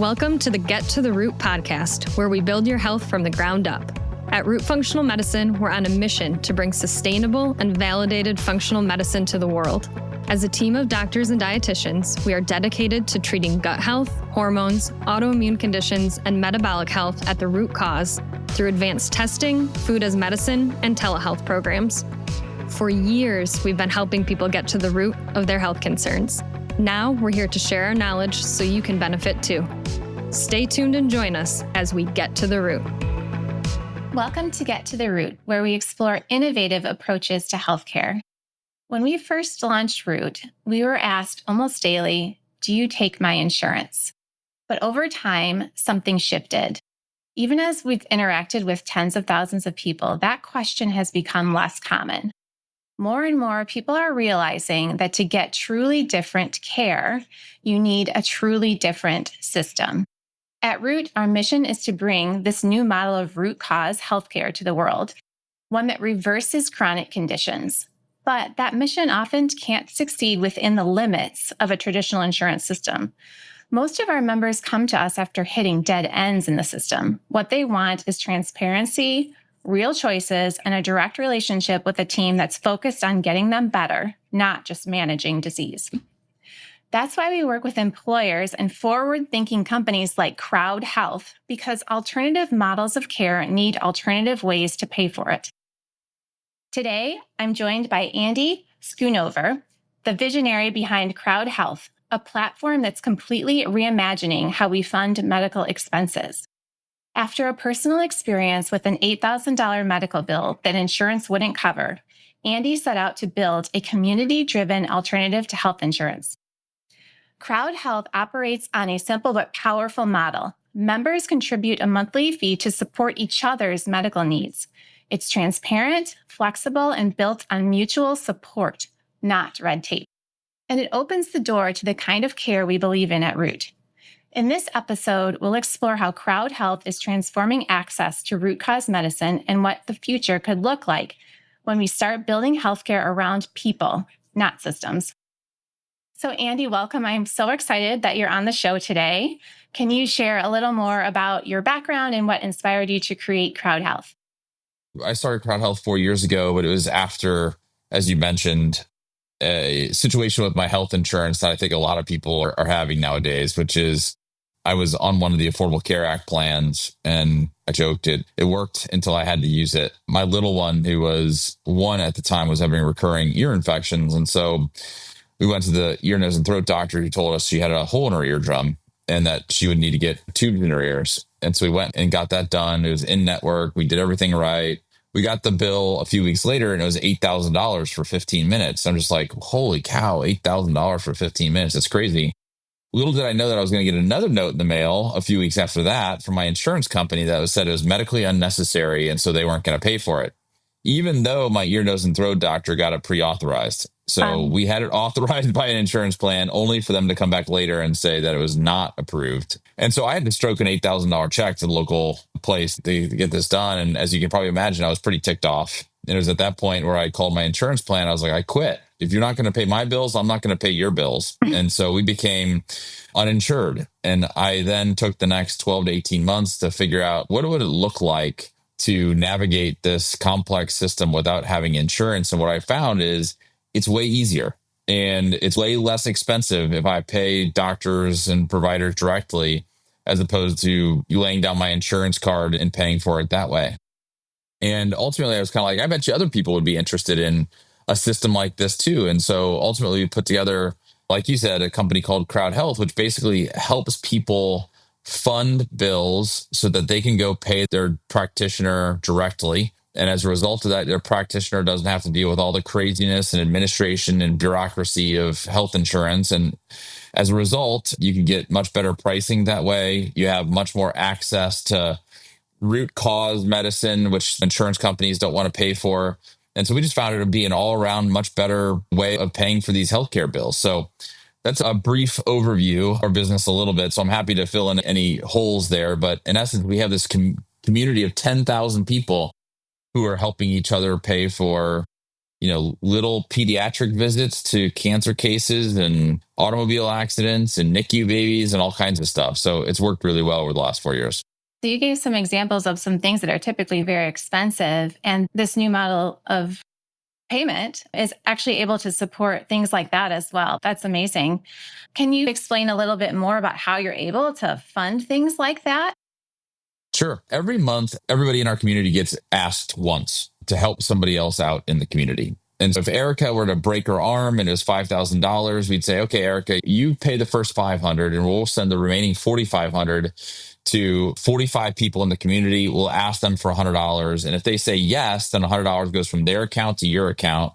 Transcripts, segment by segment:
Welcome to the Get to the Root podcast, where we build your health from the ground up. At Root Functional Medicine, we're on a mission to bring sustainable and validated functional medicine to the world. As a team of doctors and dietitians, we are dedicated to treating gut health, hormones, autoimmune conditions, and metabolic health at the root cause through advanced testing, food as medicine, and telehealth programs. For years, we've been helping people get to the root of their health concerns. Now, we're here to share our knowledge so you can benefit too. Stay tuned and join us as we get to the root. Welcome to Get to the Root, where we explore innovative approaches to healthcare. When we first launched Root, we were asked almost daily, "Do you take my insurance?" But over time, something shifted. Even as we've interacted with tens of thousands of people, that question has become less common. More and more people are realizing that to get truly different care, you need a truly different system. At Root, our mission is to bring this new model of root cause healthcare to the world, one that reverses chronic conditions. But that mission often can't succeed within the limits of a traditional insurance system. Most of our members come to us after hitting dead ends in the system. What they want is transparency, real choices, and a direct relationship with a team that's focused on getting them better, not just managing disease. That's why we work with employers and forward-thinking companies like CrowdHealth, because alternative models of care need alternative ways to pay for it. Today, I'm joined by Andy Schoonover, the visionary behind CrowdHealth, a platform that's completely reimagining how we fund medical expenses. After a personal experience with an $8,000 medical bill that insurance wouldn't cover, Andy set out to build a community-driven alternative to health insurance. CrowdHealth operates on a simple but powerful model. Members contribute a monthly fee to support each other's medical needs. It's transparent, flexible, and built on mutual support, not red tape. And it opens the door to the kind of care we believe in at Root. In this episode, we'll explore how CrowdHealth is transforming access to root cause medicine and what the future could look like when we start building healthcare around people, not systems. So Andy, welcome. I'm so excited that you're on the show today. Can you share a little more about your background and what inspired you to create CrowdHealth? I started CrowdHealth 4 years ago, but it was after, as you mentioned, a situation with my health insurance that I think a lot of people are having nowadays, which is I was on one of the Affordable Care Act plans, and I joked it worked until I had to use it. My little one, who was 1 at the time, was having recurring ear infections. And so we went to the ear, nose, and throat doctor, who told us she had a hole in her eardrum and that she would need to get tubes in her ears. And so we went and got that done. It was in network. We did everything right. We got the bill a few weeks later, and it was $8,000 for 15 minutes. I'm just like, holy cow, $8,000 for 15 minutes. That's crazy. Little did I know that I was going to get another note in the mail a few weeks after that from my insurance company that said it was medically unnecessary, and so they weren't going to pay for it, even though my ear, nose, and throat doctor got it pre-authorized. So we had it authorized by an insurance plan, only for them to come back later and say that it was not approved. And so I had to stroke an $8,000 check to the local place to get this done. And as you can probably imagine, I was pretty ticked off. And it was at that point where I called my insurance plan. I was like, I quit. If you're not going to pay my bills, I'm not going to pay your bills. And so we became uninsured. And I then took the next 12 to 18 months to figure out what would it look like to navigate this complex system without having insurance. And what I found is it's way easier and it's way less expensive if I pay doctors and providers directly, as opposed to you laying down my insurance card and paying for it that way. And ultimately, I was kind of like, I bet you other people would be interested in a system like this too. And so ultimately, we put together, like you said, a company called CrowdHealth, which basically helps people fund bills so that they can go pay their practitioner directly. And as a result of that, their practitioner doesn't have to deal with all the craziness and administration and bureaucracy of health insurance. And as a result, you can get much better pricing that way. You have much more access to root cause medicine, which insurance companies don't want to pay for. And so we just found it to be an all-around much better way of paying for these healthcare bills. So that's a brief overview of our business a little bit. So I'm happy to fill in any holes there. But in essence, we have this community of 10,000 people who are helping each other pay for little pediatric visits to cancer cases and automobile accidents and NICU babies and all kinds of stuff. So it's worked really well over the last 4 years. So you gave some examples of some things that are typically very expensive. And this new model of payment is actually able to support things like that as well. That's amazing. Can you explain a little bit more about how you're able to fund things like that? Sure. Every month, everybody in our community gets asked once to help somebody else out in the community. And so if Erica were to break her arm and it was $5,000, we'd say, okay, Erica, you pay the first $500 and we'll send the remaining $4,500 to 45 people in the community. We'll ask them for $100. And if they say yes, then $100 goes from their account to your account.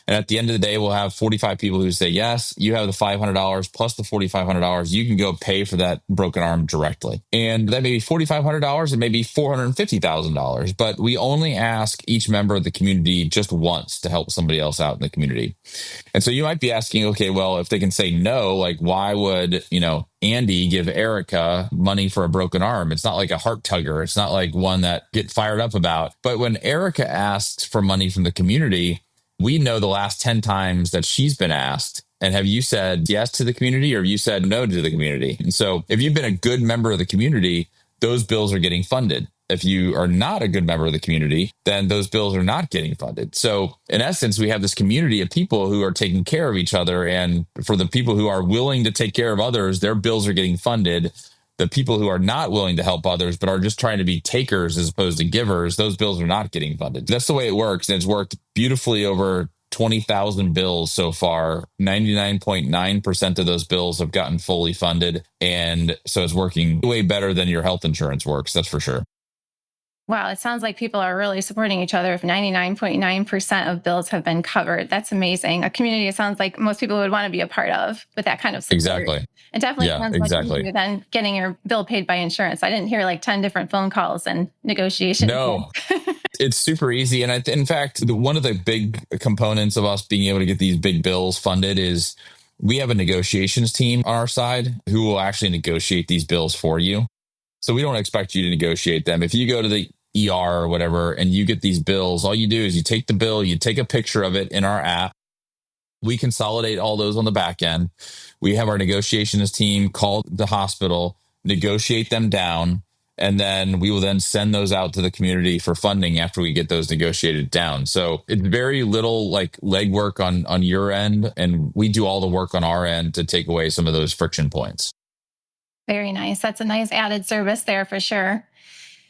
And at the end of the day, we'll have 45 people who say yes. You have the $500 plus the $4,500. You can go pay for that broken arm directly. And that may be $4,500 and maybe $450,000. But we only ask each member of the community just once to help somebody else out in the community. And so you might be asking, okay, well, if they can say no, like why would, Andy give Erica money for a broken arm? It's not like a heart tugger. It's not like one that get fired up about. But when Erica asks for money from the community, we know the last 10 times that she's been asked. And have you said yes to the community or have you said no to the community? And so if you've been a good member of the community, those bills are getting funded. If you are not a good member of the community, then those bills are not getting funded. So in essence, we have this community of people who are taking care of each other. And for the people who are willing to take care of others, their bills are getting funded. The people who are not willing to help others, but are just trying to be takers as opposed to givers, those bills are not getting funded. That's the way it works. And it's worked beautifully over 20,000 bills so far. 99.9% of those bills have gotten fully funded. And so it's working way better than your health insurance works. That's for sure. Wow, it sounds like people are really supporting each other if 99.9% of bills have been covered. That's amazing. A community it sounds like most people would want to be a part of with that kind of support. Exactly. It definitely sounds exactly. Much easier than getting your bill paid by insurance. I didn't hear like 10 different phone calls and negotiations. No, it's super easy. And in fact, one of the big components of us being able to get these big bills funded is we have a negotiations team on our side who will actually negotiate these bills for you. So we don't expect you to negotiate them. If you go to the ER or whatever, and you get these bills, all you do is you take the bill, you take a picture of it in our app. We consolidate all those on the back end. We have our negotiations team call the hospital, negotiate them down, and then we will then send those out to the community for funding after we get those negotiated down. So it's very little like legwork on your end, and we do all the work on our end to take away some of those friction points. Very nice. That's a nice added service there for sure.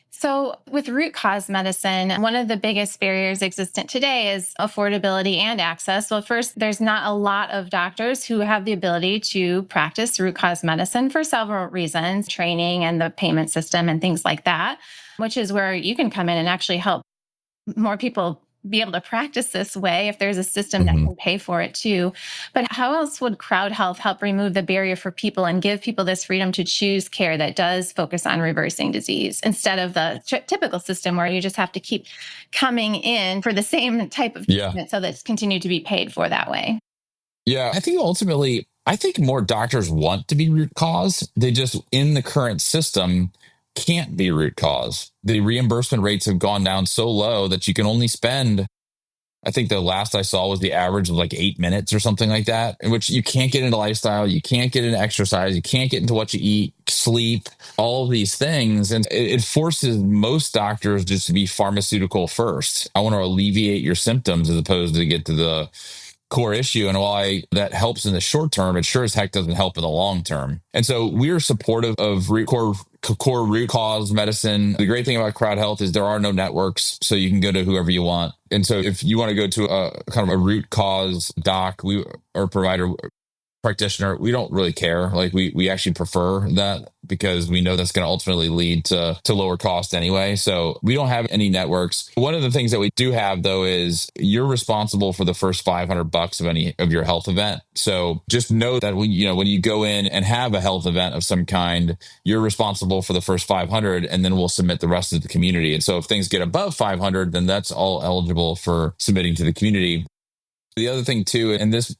So with root cause medicine, one of the biggest barriers existent today is affordability and access. Well, first, there's not a lot of doctors who have the ability to practice root cause medicine for several reasons, training and the payment system and things like that, which is where you can come in and actually help more people be able to practice this way if there's a system that can pay for it too. But how else would CrowdHealth help remove the barrier for people and give people this freedom to choose care that does focus on reversing disease instead of the typical system where you just have to keep coming in for the same type of treatment so that it's continued to be paid for that way? Yeah, I think ultimately, more doctors want to be root cause. They just, in the current system, can't be root cause. The reimbursement rates have gone down so low that you can only spend, I think the last I saw was the average of like 8 minutes or something like that, in which you can't get into lifestyle, you can't get into exercise, you can't get into what you eat, sleep, all of these things. And it forces most doctors just to be pharmaceutical first. I want to alleviate your symptoms as opposed to get to the core issue. And while that helps in the short term, it sure as heck doesn't help in the long term. And so we're supportive of core root cause medicine. The great thing about CrowdHealth is there are no networks, so you can go to whoever you want. And so if you want to go to a kind of a root cause doc or provider practitioner, we don't really care. Like we actually prefer that because we know that's going to ultimately lead to lower cost anyway. So we don't have any networks. One of the things that we do have though is you're responsible for the first $500 of any of your health event. So just know that when you go in and have a health event of some kind, you're responsible for the first 500, and then we'll submit the rest to the community. And so if things get above 500, then that's all eligible for submitting to the community. The other thing too, and this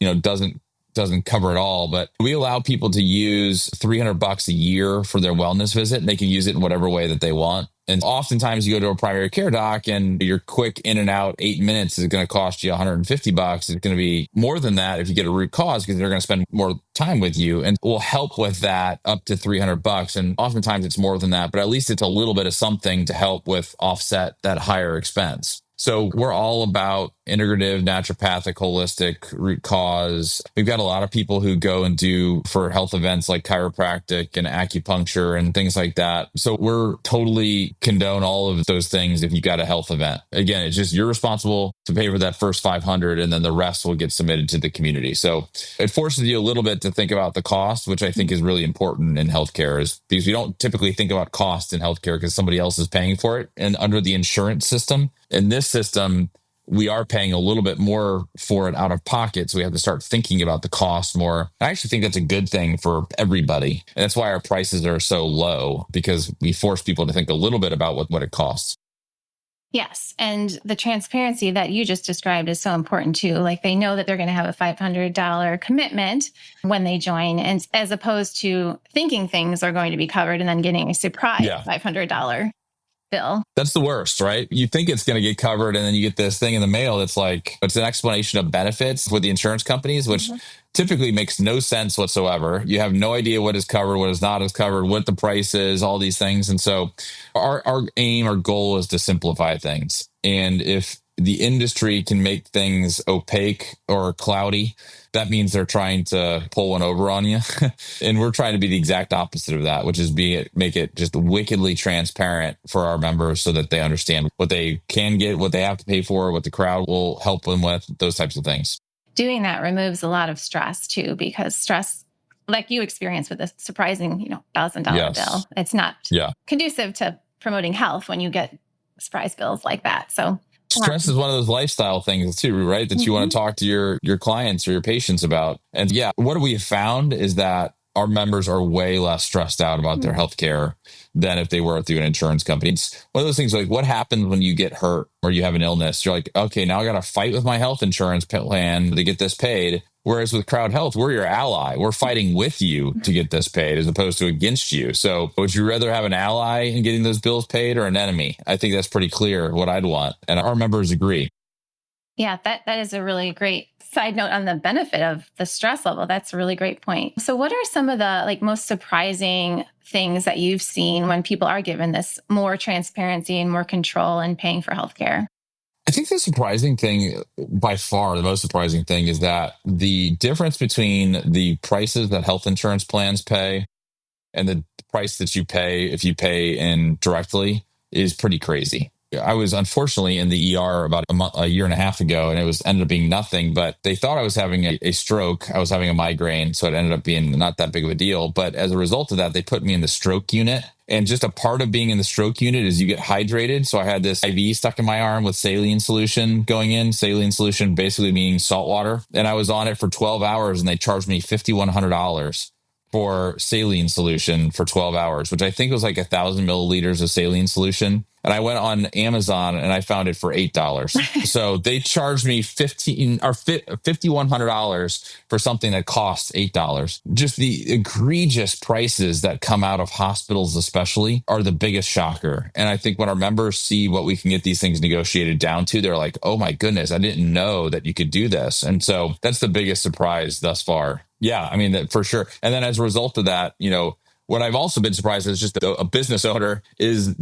doesn't cover it all, but we allow people to use $300 a year for their wellness visit, and they can use it in whatever way that they want. And oftentimes you go to a primary care doc and your quick in and out 8 minutes is going to cost you $150. It's going to be more than that if you get a root cause because they're going to spend more time with you and will help with that up to $300. And oftentimes it's more than that, but at least it's a little bit of something to help with offset that higher expense. So we're all about integrative, naturopathic, holistic root cause. We've got a lot of people who go and do for health events like chiropractic and acupuncture and things like that. So we're totally condone all of those things if you got a health event. Again, it's just you're responsible to pay for that first 500 and then the rest will get submitted to the community. So it forces you a little bit to think about the cost, which I think is really important in healthcare, is because we don't typically think about cost in healthcare because somebody else is paying for it. And under the insurance system, in this system, we are paying a little bit more for it out of pocket. So we have to start thinking about the cost more. I actually think that's a good thing for everybody. And that's why our prices are so low, because we force people to think a little bit about what it costs. Yes. And the transparency that you just described is so important too. Like they know that they're going to have a $500 commitment when they join, and as opposed to thinking things are going to be covered and then getting a surprise $500 bill. That's the worst, right? You think it's going to get covered and then you get this thing in the mail that's like, it's an explanation of benefits with the insurance companies, which typically makes no sense whatsoever. You have no idea what is covered, what is not is covered, what the price is, all these things. And so our aim, our goal is to simplify things. And if the industry can make things opaque or cloudy, that means they're trying to pull one over on you. And we're trying to be the exact opposite of that, which is make it just wickedly transparent for our members so that they understand what they can get, what they have to pay for, what the crowd will help them with, those types of things. Doing that removes a lot of stress too, because stress, like you experience with a surprising, $1,000 bill, it's not conducive to promoting health when you get surprise bills like that. So stress is one of those lifestyle things too, right? That you want to talk to your clients or your patients about. And what we have found is that our members are way less stressed out about their healthcare than if they were through an insurance company. It's one of those things like, what happens when you get hurt or you have an illness? You're like, okay, now I got to fight with my health insurance plan to get this paid. Whereas with CrowdHealth, we're your ally. We're fighting with you to get this paid as opposed to against you. So would you rather have an ally in getting those bills paid or an enemy? I think that's pretty clear what I'd want. And our members agree. Yeah, that is a really great side note on the benefit of the stress level. That's a really great point. So what are some of the most surprising things that you've seen when people are given this more transparency and more control in paying for healthcare? I think the surprising thing, by far, the most surprising thing is that the difference between the prices that health insurance plans pay and the price that you pay if you pay in directly is pretty crazy. I was unfortunately in the ER about a year and a half ago, and it ended up being nothing, but they thought I was having a stroke. I was having a migraine, so it ended up being not that big of a deal. But as a result of that, they put me in the stroke unit. And just a part of being in the stroke unit is you get hydrated. So I had this IV stuck in my arm with saline solution going in. Saline solution basically meaning salt water. And I was on it for 12 hours and they charged me $5,100 for saline solution for 12 hours, which I think was like 1,000 milliliters of saline solution. And I went on Amazon and I found it for $8. So they charged me $5,100 for something that costs $8. Just the egregious prices that come out of hospitals, especially, are the biggest shocker. And I think when our members see what we can get these things negotiated down to, they're like, "Oh my goodness, I didn't know that you could do this." And so that's the biggest surprise thus far. Yeah, I mean, for sure. And then as a result of that, what I've also been surprised as just a business owner is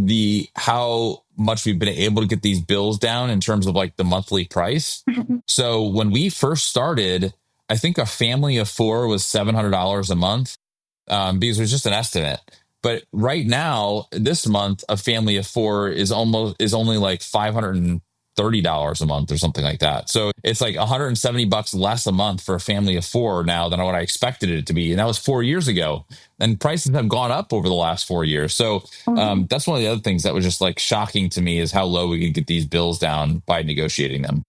how much we've been able to get these bills down in terms of like the monthly price. So when we first started, I think a family of 4 was $700 a month because it was just an estimate. But right now, this month, a family of 4 is only like $530 a month or something like that. So it's like $170 less a month for a family of 4 now than what I expected it to be. And that was 4 years ago. And prices have gone up over the last 4 years. So that's one of the other things that was just like shocking to me is how low we could get these bills down by negotiating them.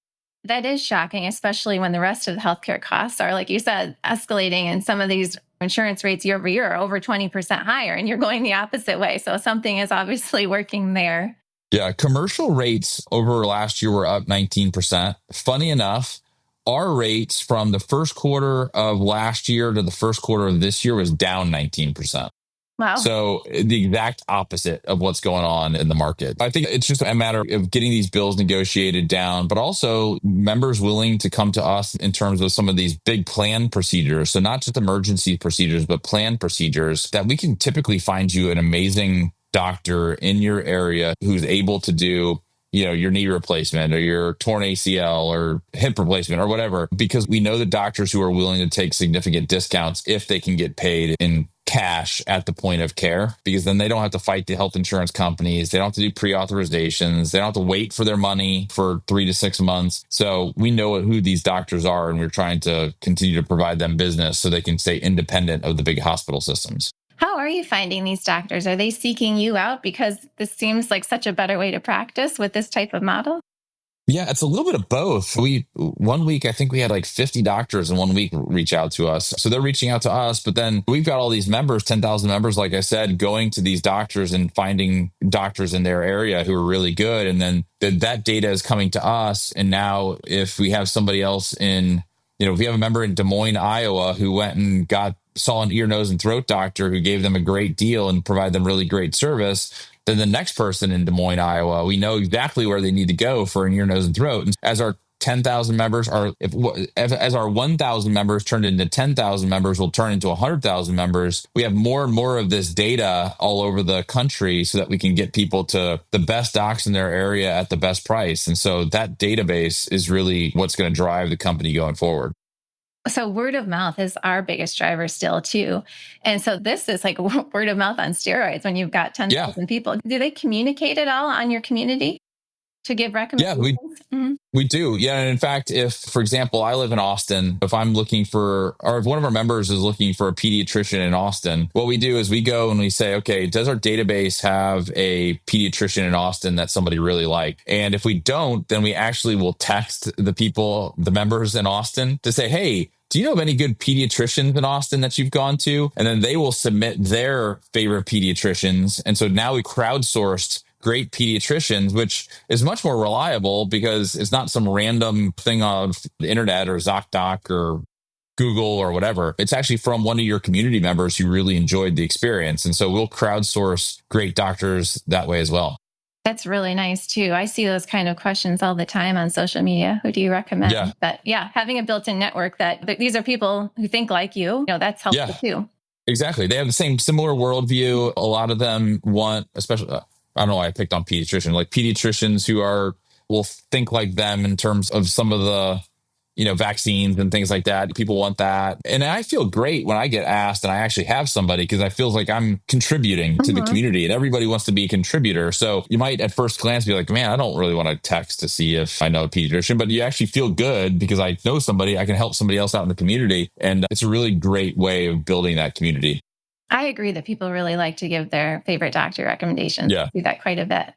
That is shocking, especially when the rest of the healthcare costs are, like you said, escalating, and some of these insurance rates year over year are over 20% higher, and you're going the opposite way. So something is obviously working there. Yeah, commercial rates over last year were up 19%. Funny enough, our rates from the first quarter of last year to the first quarter of this year was down 19%. Wow. So the exact opposite of what's going on in the market. I think it's just a matter of getting these bills negotiated down, but also members willing to come to us in terms of some of these big plan procedures. So not just emergency procedures, but plan procedures that we can typically find you an amazing doctor in your area who's able to do your knee replacement or your torn ACL or hip replacement or whatever, because we know the doctors who are willing to take significant discounts if they can get paid in cash at the point of care, because then they don't have to fight the health insurance companies. They don't have to do pre-authorizations. They don't have to wait for their money for 3 to 6 months. So we know who these doctors are, and we're trying to continue to provide them business so they can stay independent of the big hospital systems. How are you finding these doctors? Are they seeking you out because this seems like such a better way to practice with this type of model? Yeah, it's a little bit of both. One week, I think we had like 50 doctors in 1 week reach out to us. So they're reaching out to us, but then we've got all these members, 10,000 members, like I said, going to these doctors and finding doctors in their area who are really good. And then that data is coming to us. And now if we have somebody else if we have a member in Des Moines, Iowa, who went and saw an ear, nose, and throat doctor who gave them a great deal and provided them really great service, then the next person in Des Moines, Iowa, we know exactly where they need to go for an ear, nose, and throat. And as our 10,000 members as our 1,000 members turned into 10,000 members will turn into 100,000 members, we have more and more of this data all over the country so that we can get people to the best docs in their area at the best price. And so that database is really what's going to drive the company going forward. So word of mouth is our biggest driver still too. And so this is like word of mouth on steroids when you've got 10,000 people. Do they communicate at all on your community to give recommendations? Yeah, we do. Yeah. And in fact, if, for example, I live in Austin, if I'm looking for, or if one of our members is looking for a pediatrician in Austin, what we do is we go and we say, okay, does our database have a pediatrician in Austin that somebody really liked? And if we don't, then we actually will text the members in Austin to say, hey, do you know of any good pediatricians in Austin that you've gone to? And then they will submit their favorite pediatricians. And so now we crowdsourced great pediatricians, which is much more reliable because it's not some random thing on the internet or ZocDoc or Google or whatever. It's actually from one of your community members who really enjoyed the experience. And so we'll crowdsource great doctors that way as well. That's really nice too. I see those kind of questions all the time on social media. Who do you recommend? Yeah. But yeah, having a built-in network that these are people who think like you, that's helpful too. Exactly. They have the similar worldview. A lot of them want, especially, I don't know why I picked on pediatricians, like pediatricians who will think like them in terms of some of the, vaccines and things like that. People want that. And I feel great when I get asked and I actually have somebody because I feel like I'm contributing to the community and everybody wants to be a contributor. So you might at first glance be like, man, I don't really want to text to see if I know a pediatrician, but you actually feel good because I know somebody, I can help somebody else out in the community. And it's a really great way of building that community. I agree that people really like to give their favorite doctor recommendations. Yeah. I do that quite a bit.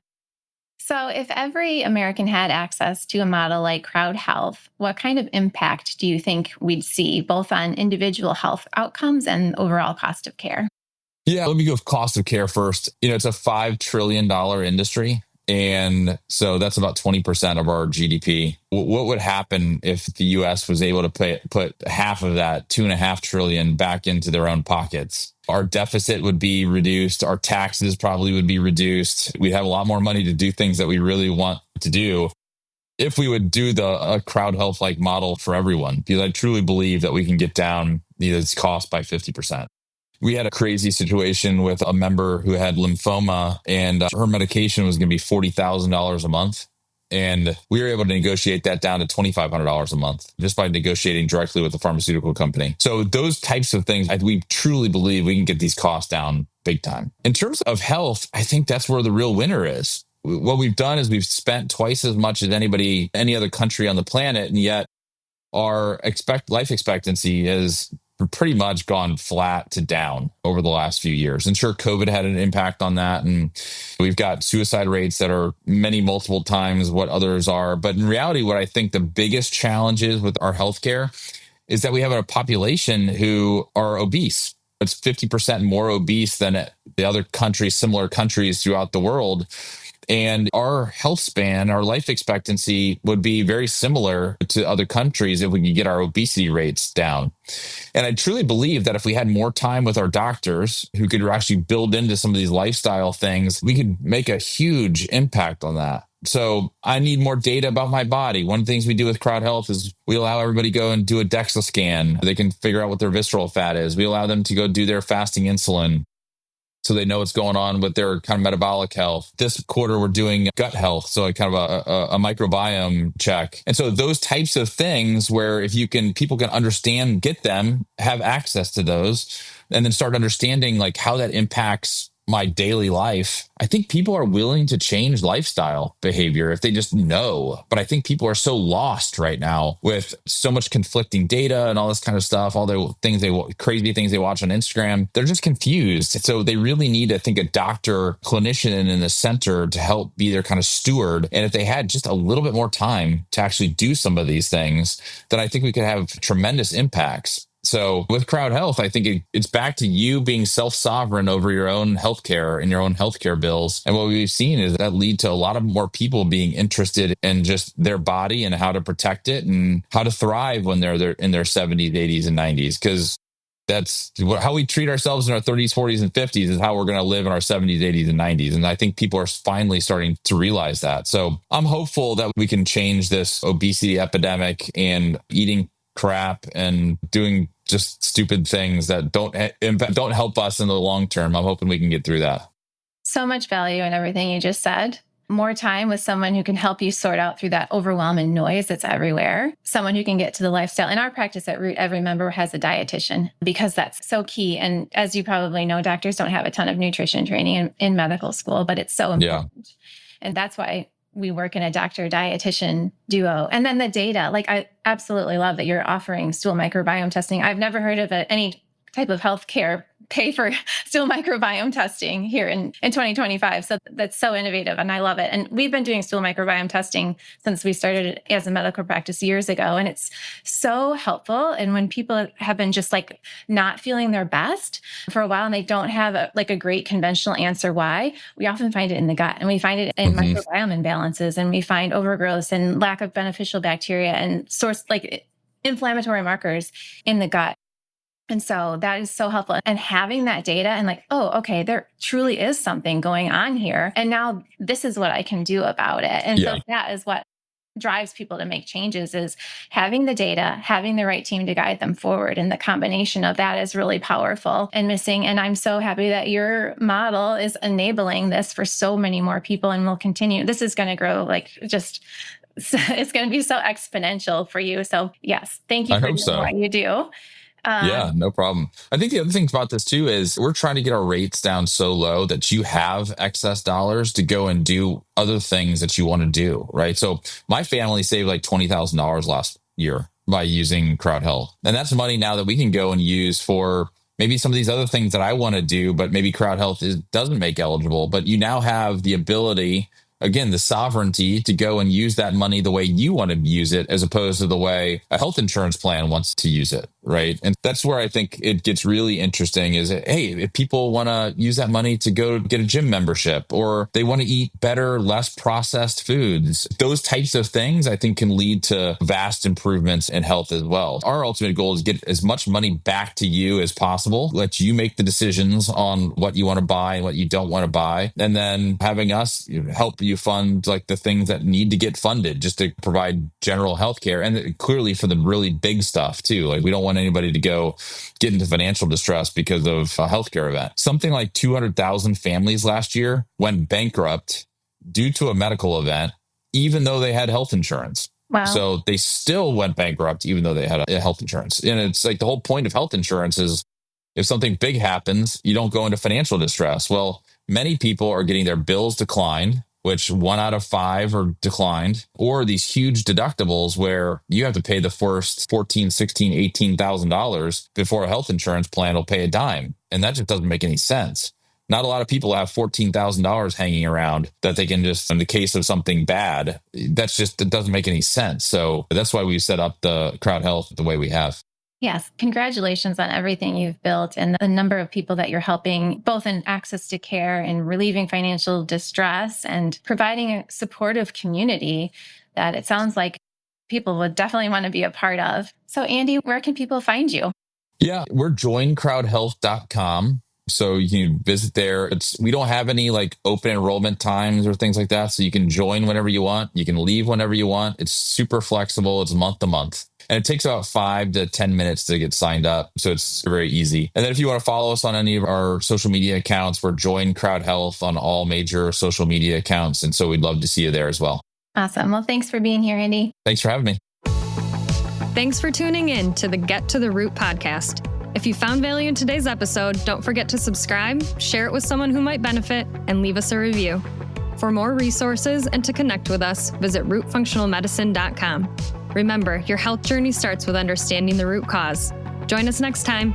So if every American had access to a model like CrowdHealth, what kind of impact do you think we'd see both on individual health outcomes and overall cost of care? Yeah, let me go with cost of care first. It's a $5 trillion industry. And so that's about 20% of our GDP. What would happen if the US was able to put half of that, $2.5 trillion, back into their own pockets? Our deficit would be reduced. Our taxes probably would be reduced. We'd have a lot more money to do things that we really want to do if we would do a CrowdHealth like model for everyone, because I truly believe that we can get down these costs by 50%. We had a crazy situation with a member who had lymphoma and her medication was going to be $40,000 a month. And we were able to negotiate that down to $2,500 a month just by negotiating directly with the pharmaceutical company. So those types of things, we truly believe we can get these costs down big time. In terms of health, I think that's where the real winner is. What we've done is we've spent twice as much as any other country on the planet, and yet our life expectancy has pretty much gone flat to down over the last few years. And sure, COVID had an impact on that. And we've got suicide rates that are multiple times what others are. But in reality, what I think the biggest challenge is with our healthcare is that we have a population who are obese. It's 50% more obese than the other countries, similar countries throughout the world. And our health span, our life expectancy would be very similar to other countries if we could get our obesity rates down. And I truly believe that if we had more time with our doctors who could actually build into some of these lifestyle things, we could make a huge impact on that. So I need more data about my body. One of the things we do with CrowdHealth is we allow everybody to go and do a DEXA scan. They can figure out what their visceral fat is. We allow them to go do their fasting insulin, so they know what's going on with their kind of metabolic health. This quarter, we're doing gut health, so kind of a microbiome check. And so those types of things where if people can understand, get them, have access to those, and then start understanding like how that impacts my daily life. I think people are willing to change lifestyle behavior if they just know. But I think people are so lost right now with so much conflicting data and all this kind of stuff, all the things crazy things they watch on Instagram. They're just confused. So they really need, I think, a doctor, clinician in the center to help be their kind of steward. And if they had just a little bit more time to actually do some of these things, then I think we could have tremendous impacts. So with CrowdHealth, I think it's back to you being self-sovereign over your own healthcare and your own healthcare bills. And what we've seen is that lead to a lot of more people being interested in just their body and how to protect it and how to thrive when they're in their 70s, 80s, and 90s. Because that's how we treat ourselves in our 30s, 40s, and 50s is how we're going to live in our 70s, 80s, and 90s. And I think people are finally starting to realize that. So I'm hopeful that we can change this obesity epidemic and eating crap and doing just stupid things that don't help us in the long term. I'm hoping we can get through that. So much value in everything you just said. More time with someone who can help you sort out through that overwhelming noise that's everywhere. Someone who can get to the lifestyle. In our practice at Root, every member has a dietitian because that's so key. And as you probably know, doctors don't have a ton of nutrition training in medical school, but it's so important. Yeah. And that's why we work in a doctor-dietitian duo. And then the data, like I absolutely love that you're offering stool microbiome testing. I've never heard of any type of healthcare pay for stool microbiome testing here in 2025. So that's so innovative and I love it. And we've been doing stool microbiome testing since we started as a medical practice years ago. And it's so helpful. And when people have been just like not feeling their best for a while and they don't have a great conventional answer why, we often find it in the gut and we find it in microbiome imbalances and we find overgrowth and lack of beneficial bacteria and inflammatory markers in the gut. And so that is so helpful. And having that data and okay, there truly is something going on here. And now this is what I can do about it. And so that is what drives people to make changes is having the data, having the right team to guide them forward. And the combination of that is really powerful and missing. And I'm so happy that your model is enabling this for so many more people and will continue. This is going to grow it's going to be so exponential for you. So yes, thank you for doing what you do. Yeah, no problem. I think the other thing about this too is we're trying to get our rates down so low that you have excess dollars to go and do other things that you want to do, right? So my family saved like $20,000 last year by using CrowdHealth. And that's money now that we can go and use for maybe some of these other things that I want to do, but maybe CrowdHealth doesn't make eligible. But you now have the ability, again, the sovereignty to go and use that money the way you want to use it, as opposed to the way a health insurance plan wants to use it, right? And that's where I think it gets really interesting is, hey, if people want to use that money to go get a gym membership or they want to eat better, less processed foods, those types of things I think can lead to vast improvements in health as well. Our ultimate goal is get as much money back to you as possible, let you make the decisions on what you want to buy and what you don't want to buy, and then having us help you fund like the things that need to get funded just to provide general healthcare, and clearly for the really big stuff too. Like we don't want anybody to go get into financial distress because of a healthcare event. Something like 200,000 families last year went bankrupt due to a medical event, even though they had health insurance. Wow. So they still went bankrupt even though they had a health insurance. And it's like the whole point of health insurance is if something big happens, you don't go into financial distress. Well, many people are getting their bills declined, which 1 out of 5 are declined, or these huge deductibles where you have to pay the first $14,000, $16,000, $18,000 before a health insurance plan will pay a dime. And that just doesn't make any sense. Not a lot of people have $14,000 hanging around that they can just, in the case of something bad, it doesn't make any sense. So that's why we set up the CrowdHealth the way we have. Yes, congratulations on everything you've built and the number of people that you're helping, both in access to care and relieving financial distress and providing a supportive community that it sounds like people would definitely want to be a part of. So, Andy, where can people find you? Yeah, we're joincrowdhealth.com. So you can visit there. We don't have any like open enrollment times or things like that. So you can join whenever you want. You can leave whenever you want. It's super flexible. It's month to month. And it takes about 5 to 10 minutes to get signed up. So it's very easy. And then if you want to follow us on any of our social media accounts, we're Join Crowd Health on all major social media accounts. And so we'd love to see you there as well. Awesome. Well, thanks for being here, Andy. Thanks for having me. Thanks for tuning in to the Get to the Root podcast. If you found value in today's episode, don't forget to subscribe, share it with someone who might benefit, and leave us a review. For more resources and to connect with us, visit rootfunctionalmedicine.com. Remember, your health journey starts with understanding the root cause. Join us next time.